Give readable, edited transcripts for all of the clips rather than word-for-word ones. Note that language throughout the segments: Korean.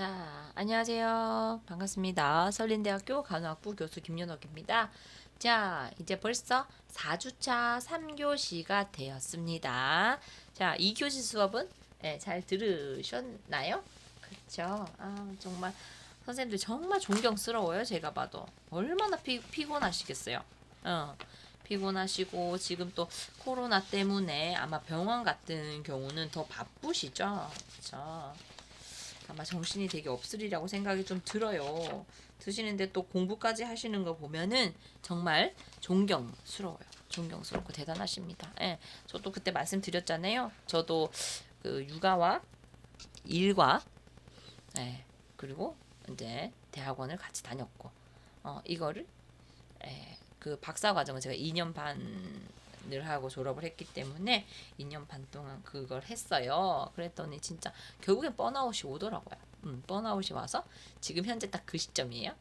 자, 안녕하세요. 반갑습니다. 설린대학교 간호학부 교수 김연옥입니다. 자, 이제 벌써 4주차 3교시가 되었습니다. 자, 2교시 수업은 잘 들으셨나요? 그렇죠. 정말 선생님들 정말 존경스러워요. 제가 봐도. 얼마나 피곤하시겠어요. 피곤하시고 지금 또 코로나 때문에 아마 병원 같은 경우는 더 바쁘시죠. 그렇죠. 아마 정신이 되게 없으리라고 생각이 좀 들어요. 드시는데 또 공부까지 하시는 거 보면은 정말 존경스러워요. 존경스럽고 대단하십니다. 예, 저도 그때 말씀드렸잖아요. 저도 그 육아와 일과 그리고 이제 대학원을 같이 다녔고 이거를 그 박사 과정은 제가 2년 반을 하고 졸업을 했기 때문에 2년 반 동안 그걸 했어요. 그랬더니 진짜 결국엔 번아웃이 오더라고요. 번아웃이 와서 지금 현재 딱 그 시점이에요.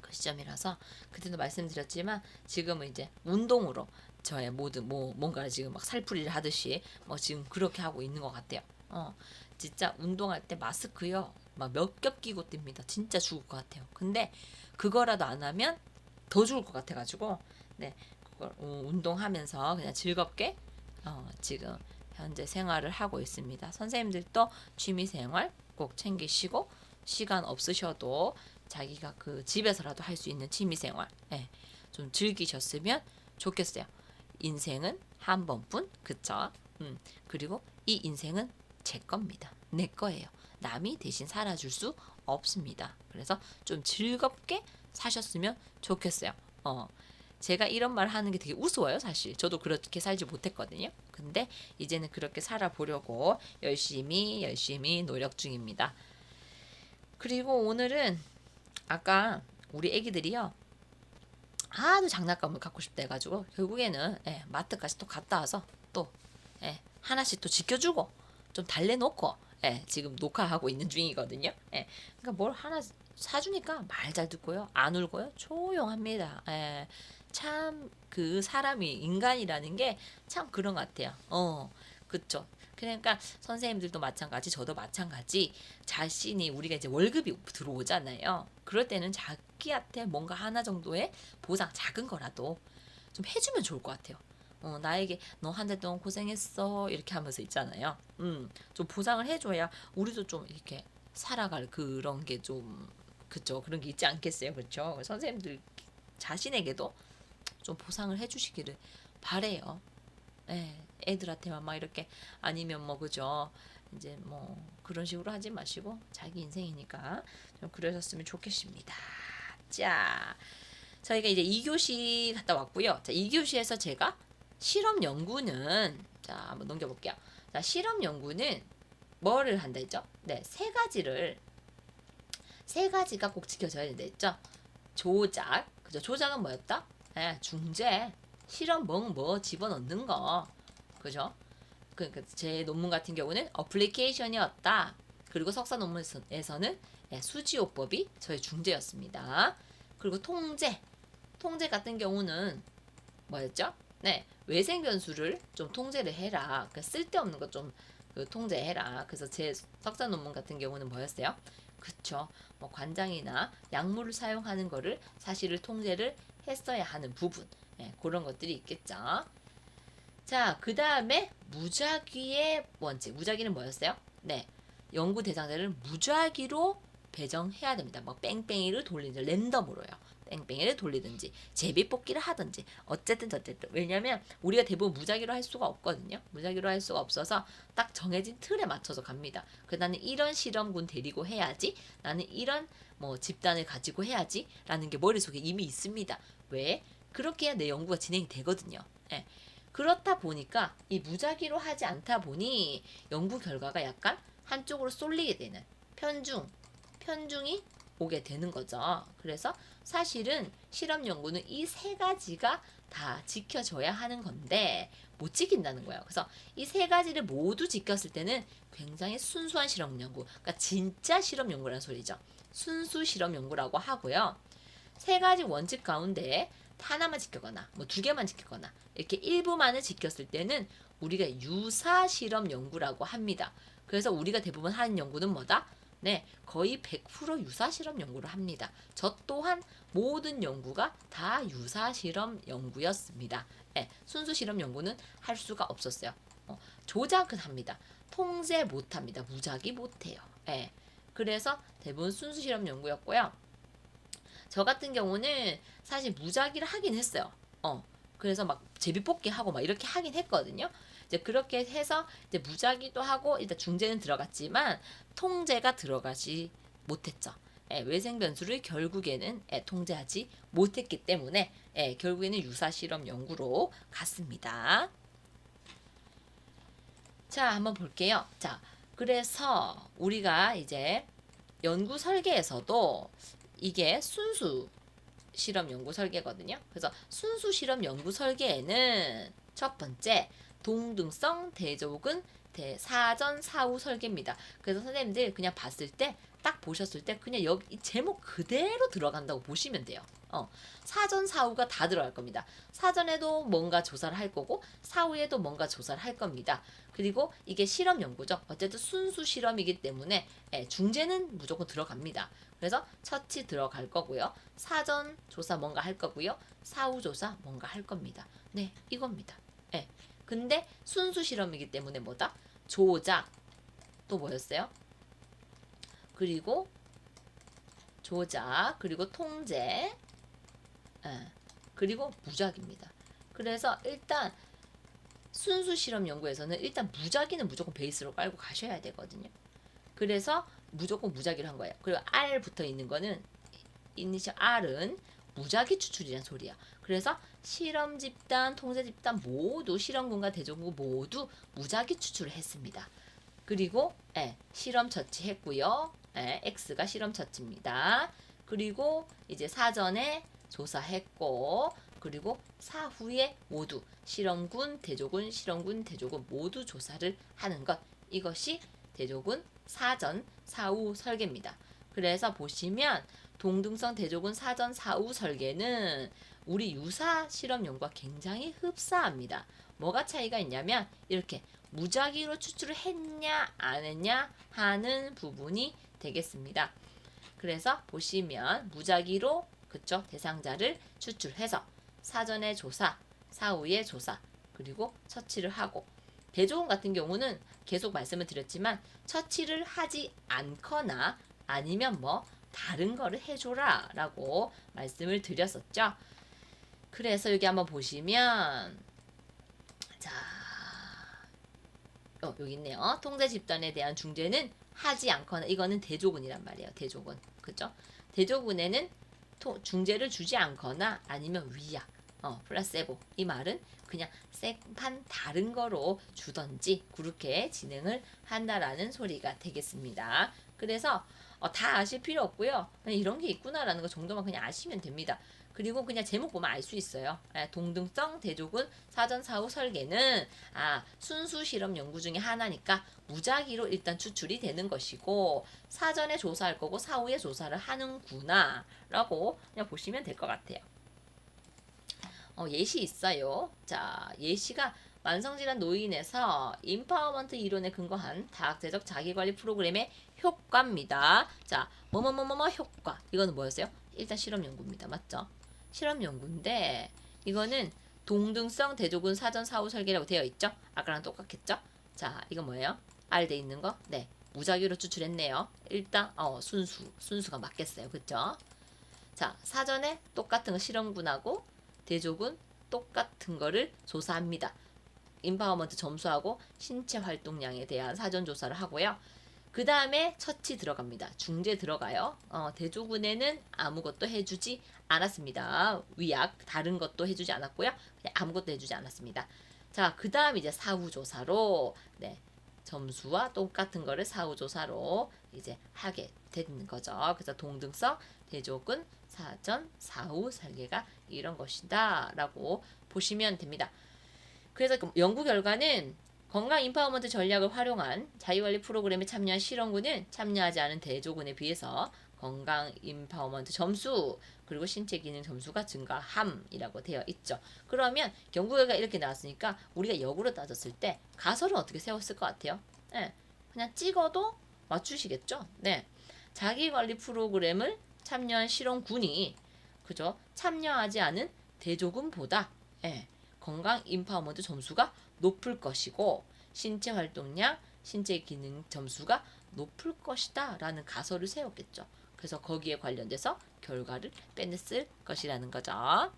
그 시점이라서 그때도 말씀드렸지만 지금은 이제 운동으로 저의 모든 뭔가를 지금 막 살풀이를 하듯이 지금 그렇게 하고 있는 것 같아요. 진짜 운동할 때 마스크요 막 몇 겹 끼고 뜁니다. 진짜 죽을 것 같아요. 근데 그거라도 안 하면 더 죽을 것 같아가지고 그걸 운동하면서 그냥 즐겁게 지금 현재 생활을 하고 있습니다. 선생님들도 취미생활 꼭 챙기시고 시간 없으셔도 자기가 그 집에서라도 할 수 있는 취미생활 좀 즐기셨으면 좋겠어요. 인생은 한 번뿐, 그쵸? 그리고 이 인생은 제 겁니다. 내 거예요. 남이 대신 살아줄 수 없습니다. 그래서 좀 즐겁게 사셨으면 좋겠어요. 제가 이런 말 하는 게 되게 우스워요, 사실. 저도 그렇게 살지 못했거든요. 근데 이제는 그렇게 살아보려고 열심히 노력 중입니다. 그리고 오늘은 아까 우리 애기들이요. 하도 장난감을 갖고 싶다 해가지고 결국에는 마트까지 또 갔다 와서 또 하나씩 또 지켜주고 좀 달래놓고 지금 녹화하고 있는 중이거든요. 그러니까 뭘 하나 사주니까 말 잘 듣고요. 안 울고요. 조용합니다. 참 그 사람이 인간이라는 게 참 그런 것 같아요. 그쵸. 그러니까 선생님들도 마찬가지, 저도 마찬가지. 자신이 우리가 이제 월급이 들어오잖아요. 그럴 때는 자기한테 뭔가 하나 정도의 보상, 작은 거라도 좀 해주면 좋을 것 같아요. 나에게 너 한 달 동안 고생했어 이렇게 하면서 있잖아요. 좀 보상을 해줘야 우리도 좀 이렇게 살아갈 그런 게 좀 그쵸, 그런 게 있지 않겠어요, 그렇죠? 선생님들 자신에게도 좀 보상을 해주시기를 바래요. 애들한테만 막 이렇게 아니면 그죠? 이제 그런 식으로 하지 마시고 자기 인생이니까 좀 그러셨으면 좋겠습니다. 자, 저희가 이제 2교시 갔다 왔고요. 자, 2교시에서 제가 실험 연구는 자, 한번 넘겨볼게요. 자, 실험 연구는 뭐를 한다 했죠? 네, 세 가지가 꼭 지켜져야 된다 했죠? 조작, 그죠? 조작은 뭐였다? 중재, 실험 집어넣는 거, 그죠? 그러니까 제 논문 같은 경우는 어플리케이션이었다. 그리고 석사 논문에서는 수지요법이 저의 중재였습니다. 그리고 통제 같은 경우는 뭐였죠? 외생 변수를 좀 통제를 해라. 그러니까 쓸데없는 거 좀 통제해라. 그래서 제 석사 논문 같은 경우는 뭐였어요? 그쵸. 관장이나 약물을 사용하는 거를 사실을 통제를 했어야 하는 부분. 그런 것들이 있겠죠. 자, 그 다음에 무작위의 원칙. 무작위는 뭐였어요? 연구 대상자를 무작위로 배정해야 됩니다. 뺑뺑이를 돌리든지 랜덤으로요. 뺑뺑이를 돌리든지 제비뽑기를 하든지 어쨌든 왜냐면 우리가 대부분 무작위로 할 수가 없거든요. 무작위로 할 수가 없어서 딱 정해진 틀에 맞춰서 갑니다. 나는 이런 실험군 데리고 해야지. 나는 이런 집단을 가지고 해야지. 라는 게 머릿속에 이미 있습니다. 왜? 그렇게 해야 내 연구가 진행이 되거든요. 그렇다 보니까 이 무작위로 하지 않다 보니 연구 결과가 약간 한쪽으로 쏠리게 되는 편중이 오게 되는 거죠. 그래서 사실은 실험 연구는 이 세 가지가 다 지켜져야 하는 건데 못 지킨다는 거예요. 그래서 이 세 가지를 모두 지켰을 때는 굉장히 순수한 실험 연구, 그러니까 진짜 실험 연구라는 소리죠. 순수 실험 연구라고 하고요. 세 가지 원칙 가운데 하나만 지켰거나 두 개만 지켰거나 이렇게 일부만을 지켰을 때는 우리가 유사 실험 연구라고 합니다. 그래서 우리가 대부분 하는 연구는 뭐다? 네, 거의 100% 유사 실험 연구를 합니다. 저 또한 모든 연구가 다 유사 실험 연구였습니다. 네, 순수 실험 연구는 할 수가 없었어요. 조작은 합니다. 통제 못 합니다. 무작위 못 해요. 네, 그래서 대부분 순수 실험 연구였고요. 저 같은 경우는 사실 무작위를 하긴 했어요. 그래서 막 제비뽑기 하고 막 이렇게 하긴 했거든요. 이제 그렇게 해서 이제 무작위도 하고 일단 중재는 들어갔지만 통제가 들어가지 못했죠. 외생 변수를 결국에는 통제하지 못했기 때문에 결국에는 유사 실험 연구로 갔습니다. 자, 한번 볼게요. 자, 그래서 우리가 이제 연구 설계에서도 이게 순수 실험 연구 설계거든요. 그래서 순수 실험 연구 설계에는 첫 번째 동등성 대조군 사전 사후 설계입니다. 그래서 선생님들 그냥 봤을 때 딱 보셨을 때 그냥 여기 제목 그대로 들어간다고 보시면 돼요. 사전 사후가 다 들어갈 겁니다. 사전에도 뭔가 조사를 할 거고 사후에도 뭔가 조사를 할 겁니다. 그리고 이게 실험 연구죠. 어쨌든 순수 실험이기 때문에 중재는 무조건 들어갑니다. 그래서 처치 들어갈 거고요. 사전 조사 뭔가 할 거고요. 사후 조사 뭔가 할 겁니다. 네, 이겁니다. 근데 순수 실험이기 때문에 뭐다? 조작 또 뭐였어요? 그리고 조작 그리고 통제 그리고 무작입니다. 그래서 일단 순수 실험 연구에서는 일단 무작위는 무조건 베이스로 깔고 가셔야 되거든요. 그래서 무조건 무작위를 한 거예요. 그리고 R 붙어 있는 거는 이니셜 R은 무작위 추출이란 소리야. 그래서 실험 집단, 통제 집단 모두 실험군과 대조군 모두 무작위 추출을 했습니다. 그리고 실험 처치했고요. X가 실험 처치입니다. 그리고 이제 사전에 조사했고 그리고 사후에 모두 실험군, 대조군, 실험군, 대조군 모두 조사를 하는 것 이것이 대조군 사전, 사후 설계입니다. 그래서 보시면 동등성 대조군 사전, 사후 설계는 우리 유사 실험 연구와 굉장히 흡사합니다. 뭐가 차이가 있냐면 이렇게 무작위로 추출을 했냐 안 했냐 하는 부분이 되겠습니다. 그래서 보시면 무작위로 그쵸 대상자를 추출해서 사전에 조사, 사후에 조사 그리고 처치를 하고 대조군 같은 경우는 계속 말씀을 드렸지만 처치를 하지 않거나 아니면 뭐 다른 거를 해줘라 라고 말씀을 드렸었죠. 그래서 여기 한번 보시면 자 여기 있네요. 통제 집단에 대한 중재는 하지 않거나 이거는 대조군이란 말이에요. 대조군. 그죠? 대조군에는 중재를 주지 않거나 아니면 위약, 플라세보 이 말은 그냥 생판 다른 거로 주던지 그렇게 진행을 한다라는 소리가 되겠습니다. 그래서 다 아실 필요 없고요. 그냥 이런 게 있구나라는 거 정도만 그냥 아시면 됩니다. 그리고 그냥 제목 보면 알 수 있어요. 동등성 대조군 사전 사후 설계는 순수 실험 연구 중에 하나니까 무작위로 일단 추출이 되는 것이고 사전에 조사할 거고 사후에 조사를 하는구나 라고 그냥 보시면 될 것 같아요. 예시 있어요. 자, 예시가 만성질환 노인에서 인파워먼트 이론에 근거한 다학제적 자기관리 프로그램의 효과입니다. 자, 뭐뭐뭐뭐 효과. 이거는 뭐였어요? 일단 실험 연구입니다. 맞죠? 실험 연구인데 이거는 동등성 대조군 사전 사후 설계라고 되어 있죠? 아까랑 똑같겠죠? 자, 이건 뭐예요? R 돼 있는 거? 네. 무작위로 추출했네요. 일단 순수가 맞겠어요. 그쵸? 자, 사전에 똑같은 거 실험군하고 대조군 똑같은 거를 조사합니다. 인파워먼트 점수하고 신체 활동량에 대한 사전 조사를 하고요. 그 다음에 처치 들어갑니다. 중재 들어가요. 대조군에는 아무것도 해주지 않았습니다. 위약 다른 것도 해주지 않았고요. 그냥 아무것도 해주지 않았습니다. 자, 그 다음 이제 사후 조사로 점수와 똑같은 거를 사후 조사로 이제 하게 되는 거죠. 그래서 동등성 대조군 사전 사후 설계가 이런 것이다 라고 보시면 됩니다. 그래서 연구 결과는 건강 인파워먼트 전략을 활용한 자기관리 프로그램에 참여한 실험군은 참여하지 않은 대조군에 비해서 건강 인파워먼트 점수 그리고 신체 기능 점수가 증가함이라고 되어 있죠. 그러면 연구 결과 이렇게 나왔으니까 우리가 역으로 따졌을 때 가설은 어떻게 세웠을 것 같아요? 그냥 찍어도 맞추시겠죠? 네. 자기관리 프로그램을 참여한 실험군이 그죠? 참여하지 않은 대조군보다 예, 건강 임파워먼트 점수가 높을 것이고 신체 활동량, 신체 기능 점수가 높을 것이다 라는 가설을 세웠겠죠. 그래서 거기에 관련돼서 결과를 빼냈을 것이라는 거죠.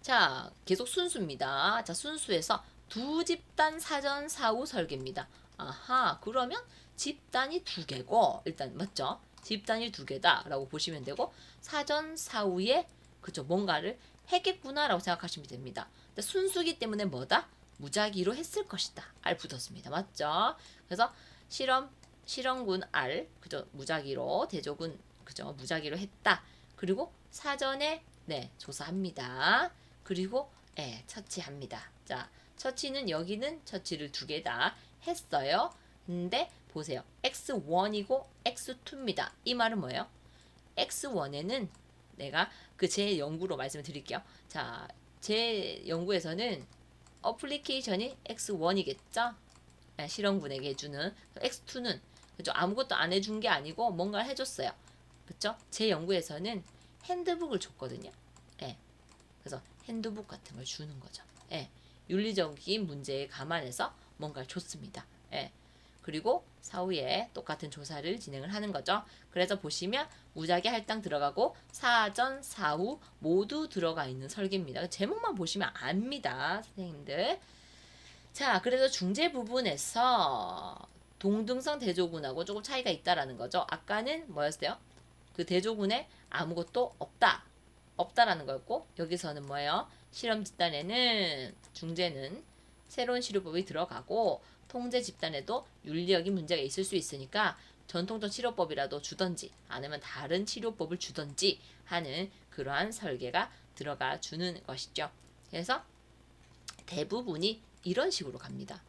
자, 계속 순수입니다. 자, 순수에서 두 집단 사전 사후 설계입니다. 아하, 그러면 집단이 두 개고, 일단 맞죠? 집단이 두 개다라고 보시면 되고, 사전 사후에 그죠, 뭔가를 했겠구나라고 생각하시면 됩니다. 근데 순수기 때문에 뭐다? 무작위로 했을 것이다. R 붙었습니다. 맞죠? 그래서 실험군 R 그죠, 무작위로 대조군 그죠, 무작위로 했다. 그리고 사전에 네 조사합니다. 그리고 처치합니다. 자, 처치는 여기는 처치를 두 개 다 했어요. 근데 보세요. X1이고 X2입니다. 이 말은 뭐예요? X1에는 내가 그 제 연구로 말씀을 드릴게요. 자, 제 연구에서는 어플리케이션이 X1이겠죠? 실험군에게 해주는 X2는 그죠? 아무것도 안 해준 게 아니고 뭔가를 해줬어요. 그쵸? 제 연구에서는 핸드북을 줬거든요. 예. 그래서 핸드북 같은 걸 주는 거죠. 예. 윤리적인 문제에 감안해서 뭔가를 줬습니다. 예. 그리고 사후에 똑같은 조사를 진행을 하는 거죠. 그래서 보시면 무작위 할당 들어가고 사전, 사후 모두 들어가 있는 설계입니다. 제목만 보시면 압니다, 선생님들. 자, 그래서 중재 부분에서 동등성 대조군하고 조금 차이가 있다라는 거죠. 아까는 뭐였어요? 그 대조군에 아무것도 없다라는 거였고, 여기서는 뭐예요? 실험 집단에는 중재는 새로운 치료법이 들어가고 통제 집단에도 윤리적인 문제가 있을 수 있으니까 전통적 치료법이라도 주던지 아니면 다른 치료법을 주던지 하는 그러한 설계가 들어가 주는 것이죠. 그래서 대부분이 이런 식으로 갑니다.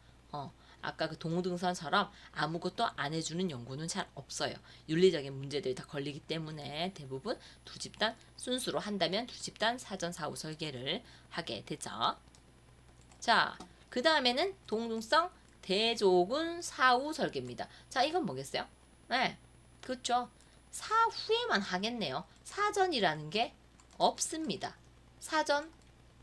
아까 그 동등선처럼 아무것도 안 해주는 연구는 잘 없어요. 윤리적인 문제들이 다 걸리기 때문에 대부분 두 집단 순수로 한다면 두 집단 사전 사후 설계를 하게 되죠. 자, 그 다음에는 동등성 대조군 사후 설계입니다. 자, 이건 뭐겠어요? 네, 그렇죠. 사후에만 하겠네요. 사전이라는 게 없습니다. 사전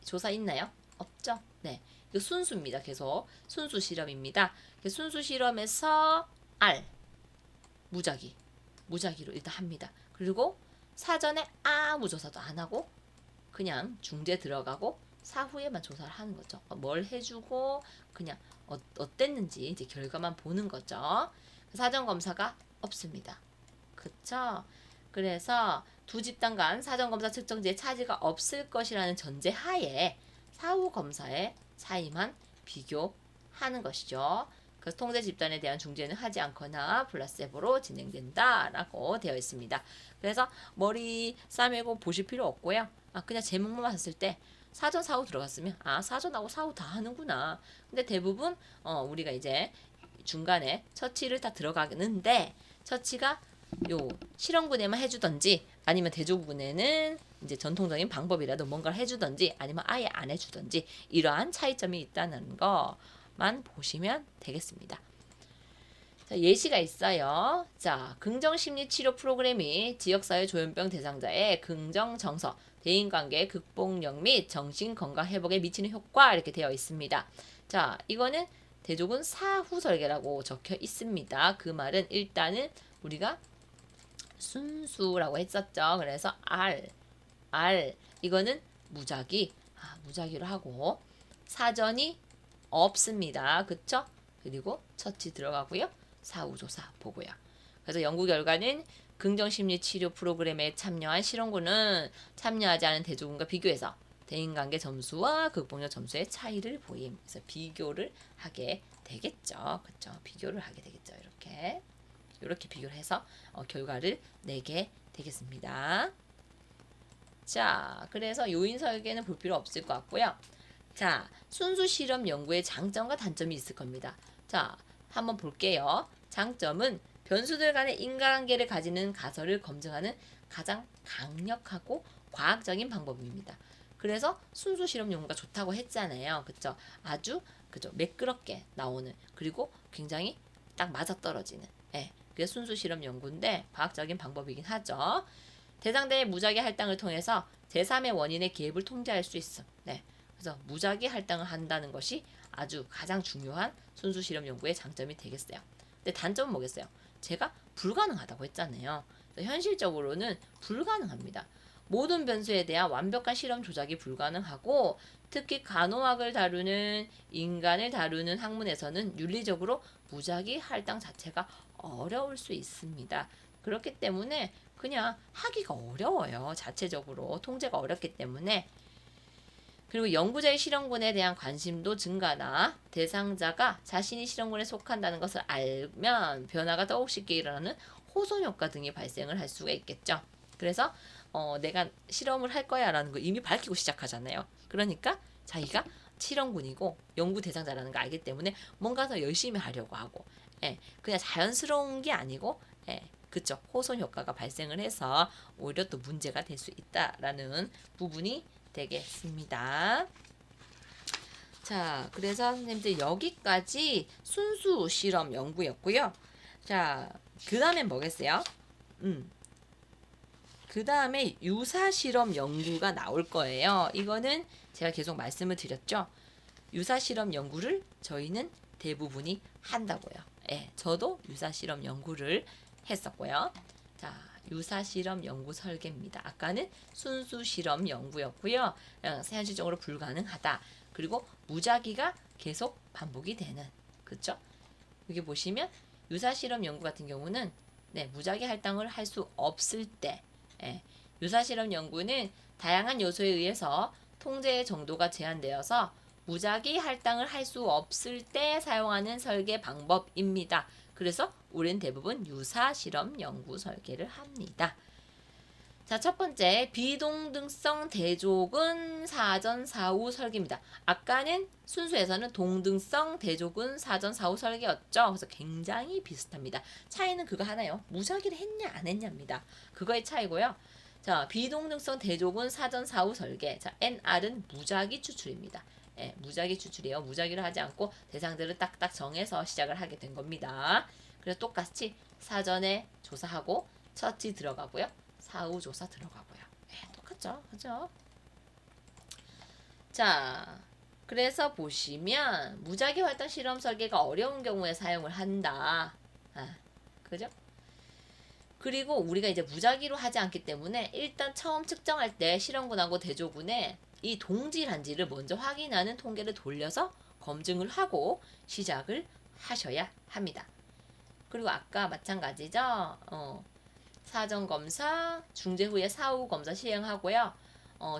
조사 있나요? 없죠. 네. 이거 순수입니다. 계속 순수 실험입니다. 순수 실험에서 R 무작위로 일단 합니다. 그리고 사전에 아무 조사도 안 하고 그냥 중재 들어가고 사후에만 조사를 하는 거죠. 뭘 해주고 그냥 어땠는지 이제 결과만 보는 거죠. 사전 검사가 없습니다. 그쵸? 그래서 두 집단 간 사전 검사 측정지에 차지가 없을 것이라는 전제 하에 사후 검사의 차이만 비교하는 것이죠. 그래서 통제 집단에 대한 중재는 하지 않거나 플라세보로 진행된다라고 되어 있습니다. 그래서 머리 싸매고 보실 필요 없고요. 그냥 제목만 봤을 때 사전 사후 들어갔으면 사전하고 사후 다 하는구나. 근데 대부분 우리가 이제 중간에 처치를 다 들어가는데 처치가 요 실험군에만 해주던지 아니면 대조군에는 이제 전통적인 방법이라도 뭔가를 해주던지 아니면 아예 안 해주던지 이러한 차이점이 있다는 거만 보시면 되겠습니다. 자, 예시가 있어요. 자, 긍정심리치료 프로그램이 지역사회 조현병 대상자의 긍정정서, 대인관계 극복력 및 정신건강 회복에 미치는 효과 이렇게 되어 있습니다. 자, 이거는 대조군 사후 설계라고 적혀 있습니다. 그 말은 일단은 우리가 순수라고 했었죠. 그래서 R 이거는 무작위로 하고 사전이 없습니다. 그쵸? 그리고 처치 들어가고요. 사후조사 보고요. 그래서 연구 결과는 긍정심리치료 프로그램에 참여한 실험군은 참여하지 않은 대조군과 비교해서 대인관계 점수와 극복력 점수의 차이를 보임. 그래서 비교를 하게 되겠죠. 그쵸? 비교를 하게 되겠죠. 이렇게 비교를 해서 결과를 내게 되겠습니다. 자, 그래서 요인 설계는 볼 필요 없을 것 같고요. 자, 순수 실험 연구의 장점과 단점이 있을 겁니다. 자, 한번 볼게요. 장점은 변수들 간의 인과관계를 가지는 가설을 검증하는 가장 강력하고 과학적인 방법입니다. 그래서 순수 실험 연구가 좋다고 했잖아요. 그쵸? 아주 매끄럽게 나오는 그리고 굉장히 딱 맞아떨어지는 그게 순수 실험 연구인데 과학적인 방법이긴 하죠. 대상자의 무작위 할당을 통해서 제3의 원인의 기획을 통제할 수 있음. 그래서 무작위 할당을 한다는 것이 아주 가장 중요한 순수 실험 연구의 장점이 되겠어요. 근데 단점은 뭐겠어요? 제가 불가능하다고 했잖아요. 현실적으로는 불가능합니다. 모든 변수에 대한 완벽한 실험 조작이 불가능하고 특히 간호학을 다루는 인간을 다루는 학문에서는 윤리적으로 무작위 할당 자체가 어려울 수 있습니다. 그렇기 때문에 그냥 하기가 어려워요. 자체적으로 통제가 어렵기 때문에. 그리고 연구자의 실험군에 대한 관심도 증가나 대상자가 자신이 실험군에 속한다는 것을 알면 변화가 더욱 쉽게 일어나는 호손 효과 등이 발생을 할 수가 있겠죠. 그래서 내가 실험을 할 거야 라는 걸 이미 밝히고 시작하잖아요. 그러니까 자기가 실험군이고 연구 대상자라는 걸 알기 때문에 뭔가 더 열심히 하려고 하고 그냥 자연스러운 게 아니고 그쵸, 호손 효과가 발생을 해서 오히려 또 문제가 될 수 있다라는 부분이 되겠습니다. 자, 그래서 선생님들 여기까지 순수 실험 연구였고요. 자, 그 다음엔 뭐겠어요? 그 다음에 유사 실험 연구가 나올 거예요. 이거는 제가 계속 말씀을 드렸죠. 유사 실험 연구를 저희는 대부분이 한다고요. 저도 유사 실험 연구를 했었고요. 자, 유사 실험 연구 설계입니다. 아까는 순수 실험 연구였고요. 현실적으로 불가능하다. 그리고 무작위가 계속 반복이 되는. 그렇죠? 여기 보시면 유사 실험 연구 같은 경우는 무작위 할당을 할 수 없을 때 유사 실험 연구는 다양한 요소에 의해서 통제의 정도가 제한되어서 무작위 할당을 할 수 없을 때 사용하는 설계 방법입니다. 그래서 우린 대부분 유사 실험 연구 설계를 합니다. 자, 첫 번째 비동등성 대조군 사전 사후 설계입니다. 아까는 순수에서는 동등성 대조군 사전 사후 설계였죠. 그래서 굉장히 비슷합니다. 차이는 그거 하나요. 무작위를 했냐 안 했냐입니다. 그거의 차이고요. 자, 비동등성 대조군 사전 사후 설계. 자, NR은 무작위 추출입니다. 무작위 추출이에요. 무작위를 하지 않고 대상들을 딱딱 정해서 시작을 하게 된 겁니다. 그래서 똑같이 사전에 조사하고 처치 들어가고요. 사후 조사 들어가고요. 똑같죠? 그죠? 자, 그래서 보시면 무작위 활동 실험 설계가 어려운 경우에 사용을 한다. 그죠? 그리고 우리가 이제 무작위로 하지 않기 때문에 일단 처음 측정할 때 실험군하고 대조군의 이 동질한지를 먼저 확인하는 통계를 돌려서 검증을 하고 시작을 하셔야 합니다. 그리고 아까 마찬가지죠. 사전 검사, 중재 후에 사후 검사 시행하고요.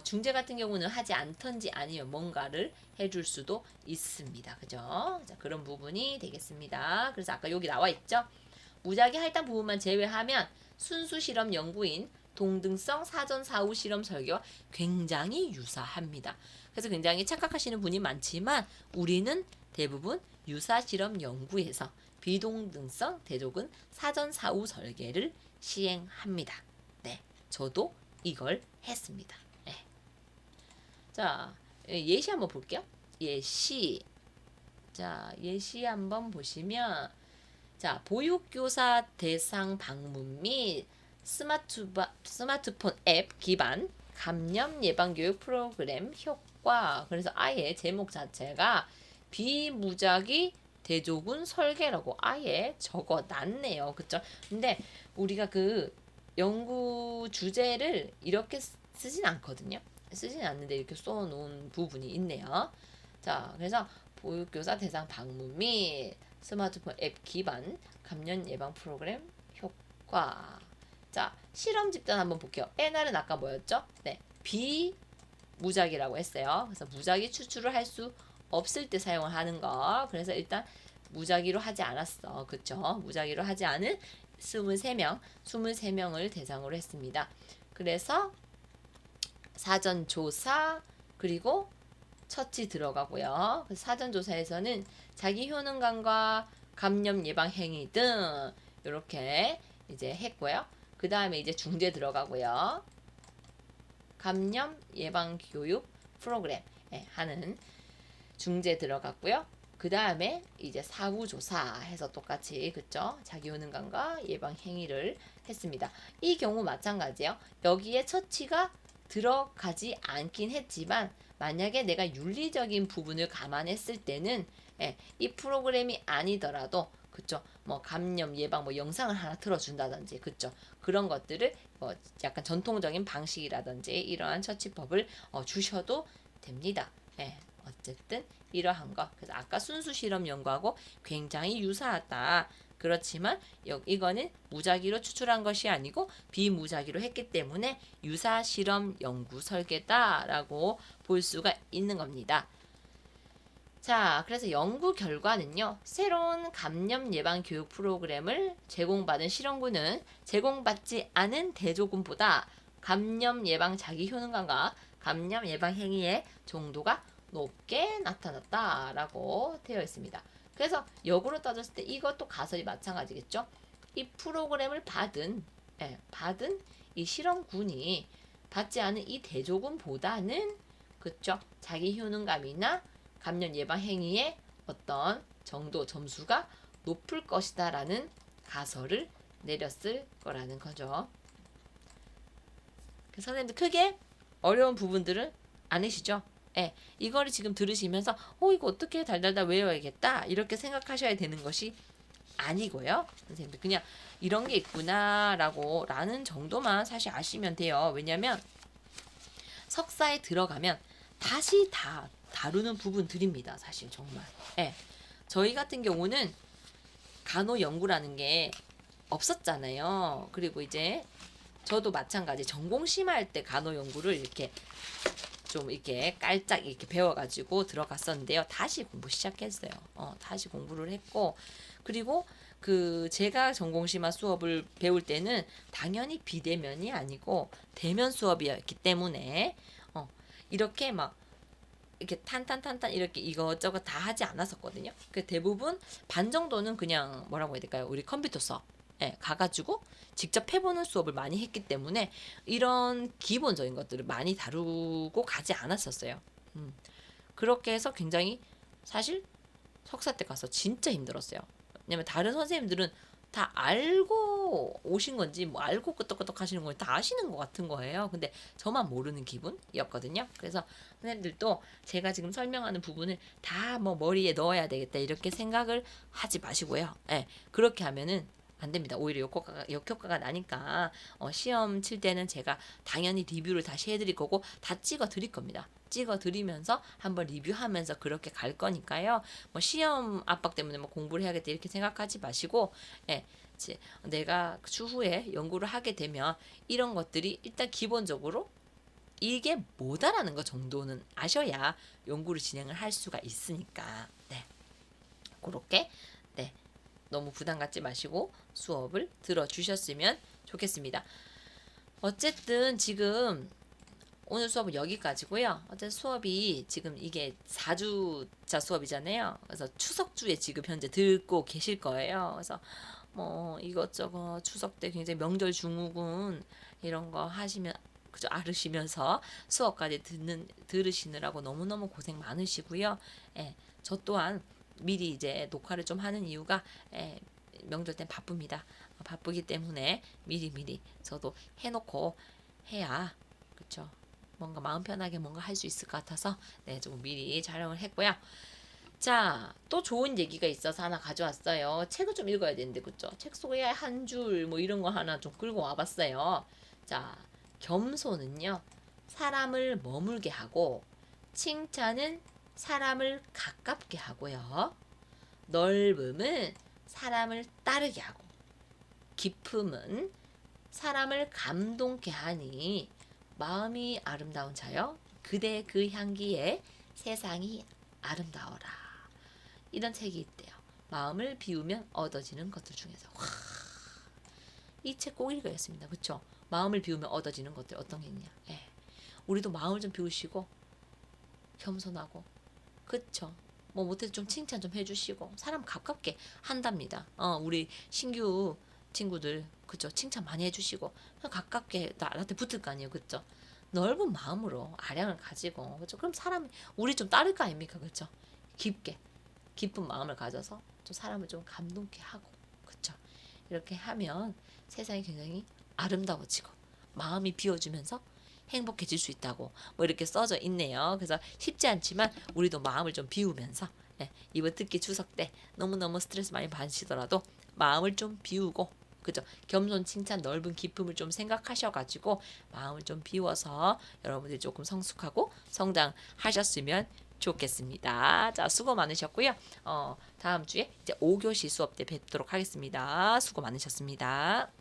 중재 같은 경우는 하지 않던지 아니면 뭔가를 해줄 수도 있습니다. 그죠? 자, 그런 부분이 되겠습니다. 그래서 아까 여기 나와 있죠. 무작위 할당 부분만 제외하면 순수 실험 연구인 동등성 사전 사후 실험 설계와 굉장히 유사합니다. 그래서 굉장히 착각하시는 분이 많지만 우리는 대부분 유사 실험 연구에서 비동등성 대조군 사전 사후 설계를 시행합니다. 저도 이걸 했습니다. 자, 예시 한번 볼게요. 예시. 자, 예시 한번 보시면 자, 보육교사 대상 방문 및 스마트폰 앱 기반 감염 예방 교육 프로그램 효과. 그래서 아예 제목 자체가 비무작위 대조군 설계라고 아예 적어 놨네요. 그쵸? 근데 우리가 그 연구 주제를 이렇게 쓰진 않거든요. 쓰진 않는데 이렇게 써놓은 부분이 있네요. 자, 그래서 보육교사 대상 방문 및 스마트폰 앱 기반 감염 예방 프로그램 효과. 자, 실험 집단 한번 볼게요. NR은 아까 뭐였죠? 비무작위라고 했어요. 그래서 무작위 추출을 할 수 없을 때 사용을 하는 거. 그래서 일단 무작위로 하지 않았어. 그쵸? 무작위로 하지 않은 23명을 대상으로 했습니다. 그래서 사전 조사 그리고 처치 들어가고요. 사전 조사에서는 자기 효능감과 감염 예방 행위 등 이렇게 이제 했고요. 그 다음에 이제 중재 들어가고요. 감염 예방 교육 프로그램 하는 중재 들어갔고요. 그 다음에 이제 사후조사 해서 똑같이 그쵸? 자기 효능감과 예방 행위를 했습니다. 이 경우 마찬가지예요. 여기에 처치가 들어가지 않긴 했지만 만약에 내가 윤리적인 부분을 감안했을 때는 이 프로그램이 아니더라도 그쵸? 뭐 감염 예방 뭐 영상을 하나 틀어준다든지 그쵸? 그런 것들을 뭐 약간 전통적인 방식이라든지 이러한 처치법을 주셔도 됩니다. 어쨌든 이러한 것. 그래서 아까 순수 실험 연구하고 굉장히 유사하다. 그렇지만 이거는 무작위로 추출한 것이 아니고 비무작위로 했기 때문에 유사 실험 연구 설계다라고 볼 수가 있는 겁니다. 자, 그래서 연구 결과는요. 새로운 감염 예방 교육 프로그램을 제공받은 실험군은 제공받지 않은 대조군보다 감염 예방 자기 효능감과 감염 예방 행위의 정도가 높게 나타났다라고 되어 있습니다. 그래서 역으로 따졌을 때 이것도 가설이 마찬가지겠죠. 이 프로그램을 받은 이 실험군이 받지 않은 이 대조군보다는 그쵸? 자기 효능감이나 감염 예방 행위의 어떤 정도 점수가 높을 것이다라는 가설을 내렸을 거라는 거죠. 선생님들 크게 어려운 부분들은 아니시죠? 이거를 지금 들으시면서 이거 어떻게 달달달 외워야겠다 이렇게 생각하셔야 되는 것이 아니고요. 선생님들 그냥 이런 게 있구나라고 라는 정도만 사실 아시면 돼요. 왜냐면 석사에 들어가면 다시 다 다루는 부분들입니다. 사실 정말. 저희 같은 경우는 간호 연구라는 게 없었잖아요. 그리고 이제 저도 마찬가지 전공 심할 때 간호 연구를 이렇게 좀 이렇게 깔짝 이렇게 배워가지고 들어갔었는데요. 다시 공부 시작했어요. 다시 공부를 했고 그리고 제가 전공심화 수업을 배울 때는 당연히 비대면이 아니고 대면 수업이었기 때문에 이렇게 막 이렇게 탄탄탄탄 이렇게 이것저것 다 하지 않았었거든요. 그 대부분 반 정도는 그냥 뭐라고 해야 될까요? 우리 컴퓨터 수업 가가지고 직접 해보는 수업을 많이 했기 때문에 이런 기본적인 것들을 많이 다루고 가지 않았었어요. 그렇게 해서 굉장히 사실 석사 때 가서 진짜 힘들었어요. 왜냐면 다른 선생님들은 다 알고 오신 건지 뭐 알고 끄떡끄떡 하시는 걸 다 아시는 것 같은 거예요. 근데 저만 모르는 기분이었거든요. 그래서 선생님들도 제가 지금 설명하는 부분을 다 뭐 머리에 넣어야 되겠다 이렇게 생각을 하지 마시고요. 그렇게 하면은 안 됩니다. 오히려 역효과가 나니까 시험 칠 때는 제가 당연히 리뷰를 다시 해드릴 거고 다 찍어 드릴 겁니다. 찍어 드리면서 한번 리뷰하면서 그렇게 갈 거니까요. 뭐 시험 압박 때문에 뭐 공부를 해야겠다 이렇게 생각하지 마시고 내가 추후에 연구를 하게 되면 이런 것들이 일단 기본적으로 이게 뭐다라는 거 정도는 아셔야 연구를 진행을 할 수가 있으니까 그렇게 너무 부담 갖지 마시고 수업을 들어주셨으면 좋겠습니다. 어쨌든 지금 오늘 수업은 여기까지고요. 어쨌든 수업이 지금 이게 4주차 수업이잖아요. 그래서 추석주에 지금 현재 듣고 계실 거예요. 그래서 뭐 이것저것 추석 때 굉장히 명절 중후군 이런 거 하시면 그죠 앓으시면서 수업까지 들으시느라고 너무너무 고생 많으시고요. 저 또한 미리 이제 녹화를 좀 하는 이유가 명절 땐 바쁩니다. 바쁘기 때문에 미리 저도 해놓고 해야 그쵸 뭔가 마음 편하게 뭔가 할 수 있을 것 같아서 조금 미리 촬영을 했고요. 자, 또 좋은 얘기가 있어서 하나 가져왔어요. 책을 좀 읽어야 되는데 그쵸? 책 속에 한 줄 뭐 이런 거 하나 좀 끌고 와봤어요. 자, 겸손은요 사람을 머물게 하고 칭찬은 사람을 가깝게 하고요. 넓음은 사람을 따르게 하고 깊음은 사람을 감동케 하니 마음이 아름다운 자여 그대 그 향기에 세상이 아름다워라. 이런 책이 있대요. 마음을 비우면 얻어지는 것들 중에서 이 책 꼭 읽어야겠습니다. 그쵸? 마음을 비우면 얻어지는 것들 어떤 게 있냐. 우리도 마음을 좀 비우시고 겸손하고 그쵸? 뭐 못해도 좀 칭찬 좀 해주시고 사람 가깝게 한답니다. 우리 신규 친구들 그쵸? 칭찬 많이 해주시고 가깝게 나한테 붙을 거 아니에요. 그쵸? 넓은 마음으로 아량을 가지고 그쵸? 그럼 사람이 우리 좀 따를 거 아닙니까? 그쵸? 깊게 깊은 마음을 가져서 좀 사람을 좀 감동케 하고, 그쵸? 이렇게 하면 세상이 굉장히 아름다워지고 마음이 비워지면서 행복해질 수 있다고 뭐 이렇게 써져 있네요. 그래서 쉽지 않지만 우리도 마음을 좀 비우면서, 이번 특히 추석 때 너무너무 스트레스 많이 받으시더라도 마음을 좀 비우고, 그죠? 겸손 칭찬 넓은 기쁨을 좀 생각하셔가지고 마음을 좀 비워서 여러분들이 조금 성숙하고 성장하셨으면 좋겠습니다. 자, 수고 많으셨고요. 다음 주에 이제 5교시 수업 때 뵙도록 하겠습니다. 수고 많으셨습니다.